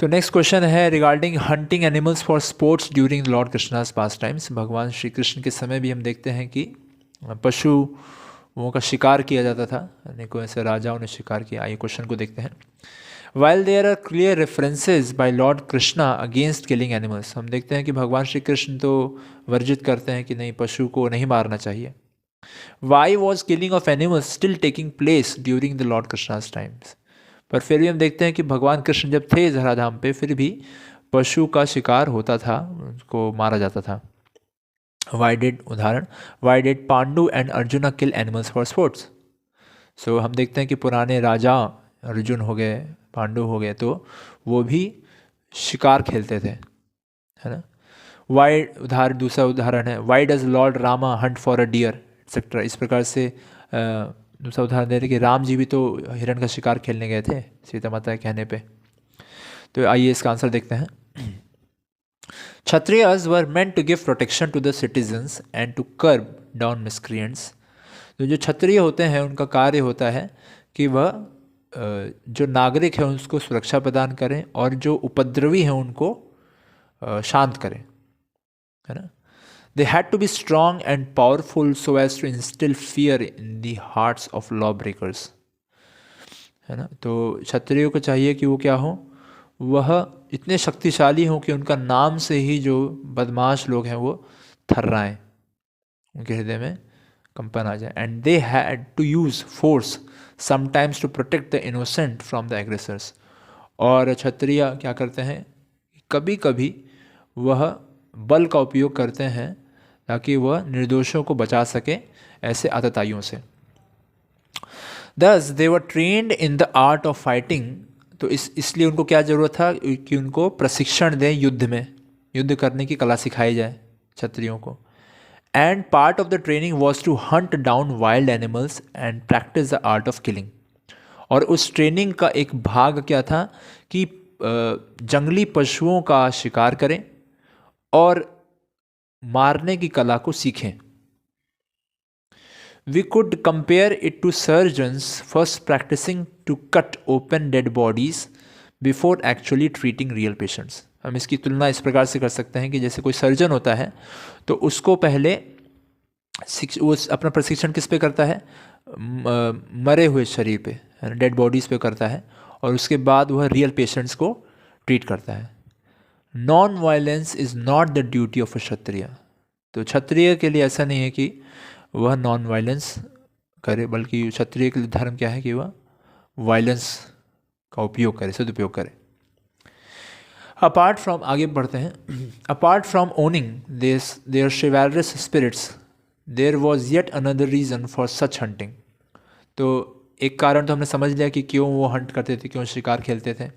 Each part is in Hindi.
सो नेक्स्ट क्वेश्चन है regarding hunting animals for sports during Lord Krishna's pass times. भगवान श्री कृष्ण के समय भी हम देखते हैं कि पशुओं का शिकार किया जाता था, अनेकों ऐसे राजाओं ने शिकार किया। आइए क्वेश्चन को देखते हैं। While there are clear references by lord Krishna against killing animals, हम देखते हैं कि भगवान श्री कृष्ण तो वर्जित करते हैं कि नहीं, पशु को नहीं मारना चाहिए। Why was killing of animals still taking place during the Lord Krishna's times, पर फिर भी हम देखते हैं कि भगवान कृष्ण जब थे धराधाम पे फिर भी पशु का शिकार होता था, उनको मारा जाता था। वाई डिड, उदाहरण, why did Pandu and Arjun kill animals for sports. So हम देखते हैं कि पुराने राजा अर्जुन हो गए, पांडु हो गए, तो वो भी शिकार खेलते थे, है ना। वाई, उदाहरण, दूसरा उदाहरण है why does lord Rama hunt for a deer etcetera. इस प्रकार से दूसरा उदाहरण दे रहे कि राम जी भी तो हिरण का शिकार खेलने गए थे सीता माता के कहने पे। तो आइए इसका आंसर देखते हैं। Kshatriyas were meant to give protection to the citizens and to curb down miscreants. तो जो क्षत्रिय होते हैं उनका कार्य होता है कि वह जो नागरिक है उसको सुरक्षा प्रदान करें और जो उपद्रवी हैं उनको शांत करें, है ना। They had to be strong and powerful so as to instill fear in the hearts of lawbreakers, है ना। तो क्षत्रियों को चाहिए कि वो क्या हो, वह इतने शक्तिशाली हों कि उनका नाम से ही जो बदमाश लोग हैं वो थर्राएं, उनके हृदय में कंपन आ जाए। And they had to use force sometimes to protect the innocent from the aggressors. और क्षत्रिय क्या करते हैं, कभी कभी वह बल का उपयोग करते हैं ताकि वह निर्दोषों को बचा सके ऐसे आतताइयों से। Thus they were trained in the art of fighting। तो इसलिए उनको क्या ज़रूरत था कि उनको प्रशिक्षण दें युद्ध में, युद्ध करने की कला सिखाई जाए क्षत्रियों को। And part of the training was to hunt down wild animals and practice the art of killing. और उस ट्रेनिंग का एक भाग क्या था कि जंगली पशुओं का शिकार करें और मारने की कला को सीखें। We could compare it to surgeons first practising to cut open dead bodies before actually treating real patients. हम इसकी तुलना इस प्रकार से कर सकते हैं कि जैसे कोई सर्जन होता है तो उसको पहले वो अपना प्रशिक्षण किस पे करता है, मरे हुए शरीर पे, डेड बॉडीज़ पे करता है, और उसके बाद वह रियल पेशेंट्स को ट्रीट करता है। Non violence is not the duty of a Kshatriya. तो क्षत्रिय के लिए ऐसा नहीं है कि वह नॉन वायलेंस करे, बल्कि क्षत्रिय के लिए धर्म क्या है कि वह वायलेंस का उपयोग करे, सदुपयोग करे। अपार्ट फ्रॉम, आगे बढ़ते हैं, apart from owning their chivalrous spirits there was yet another reason for such hunting. तो एक कारण तो हमने समझ लिया कि क्यों वो हंट करते थे, क्यों शिकार खेलते थे।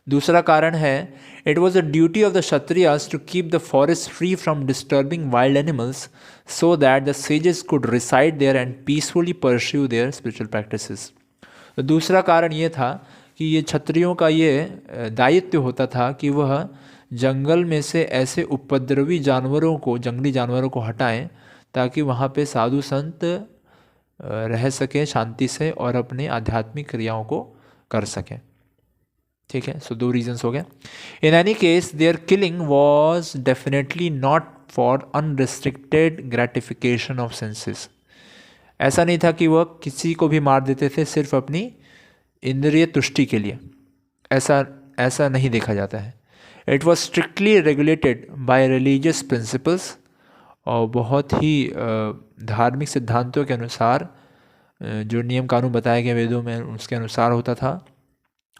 दूसरा कारण है, it was a duty of the Kshatriyas to keep the forest free from disturbing wild animals so that the sages could reside there and peacefully pursue their spiritual practices. तो दूसरा कारण ये था कि ये क्षत्रियों का ये दायित्व होता था कि वह जंगल में से ऐसे उपद्रवी जानवरों को, जंगली जानवरों को हटाएं ताकि वहाँ पे साधु संत रह सकें शांति से और अपने आध्यात्मिक क्रियाओं को कर सकें। ठीक है, सो दो रीजंस हो गए। In any case their killing was definitely not for unrestricted gratification of senses. ऐसा नहीं था कि वह किसी को भी मार देते थे सिर्फ अपनी इंद्रिय तुष्टि के लिए, ऐसा नहीं देखा जाता है। It was strictly regulated by religious principles, और बहुत ही धार्मिक सिद्धांतों के अनुसार जो नियम कानून बताए गए वेदों में उसके अनुसार होता था।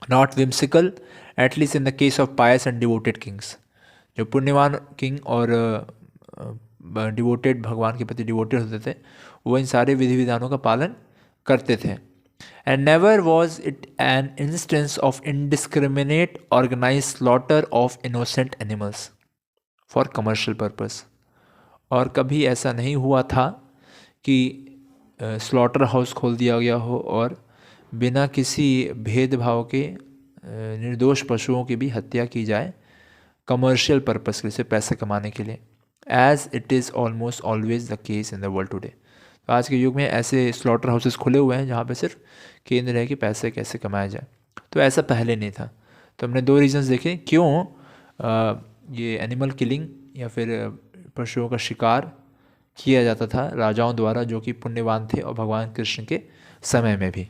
Not whimsical, at least in the case of pious and devoted kings. जो पुण्यवान किंग और डिवोटेड, भगवान के प्रति डिवोटेड होते थे, वो इन सारे विधि विधानों का पालन करते थे। And never was it an instance of indiscriminate organise slaughter of innocent animals for commercial purpose. और कभी ऐसा नहीं हुआ था कि स्लॉटर हाउस खोल दिया गया हो और बिना किसी भेदभाव के निर्दोष पशुओं की भी हत्या की जाए कमर्शियल पर्पस के लिए, पैसे कमाने के लिए, as it is almost always the case in the world today. तो आज के युग में ऐसे स्लॉटर हाउसेस खुले हुए हैं जहाँ पे सिर्फ केंद्र है कि पैसे कैसे कमाया जाए। तो ऐसा पहले नहीं था। तो हमने दो रीजंस देखे क्यों ये एनिमल किलिंग या फिर पशुओं का शिकार किया जाता था राजाओं द्वारा जो कि पुण्यवान थे और भगवान कृष्ण के समय में भी।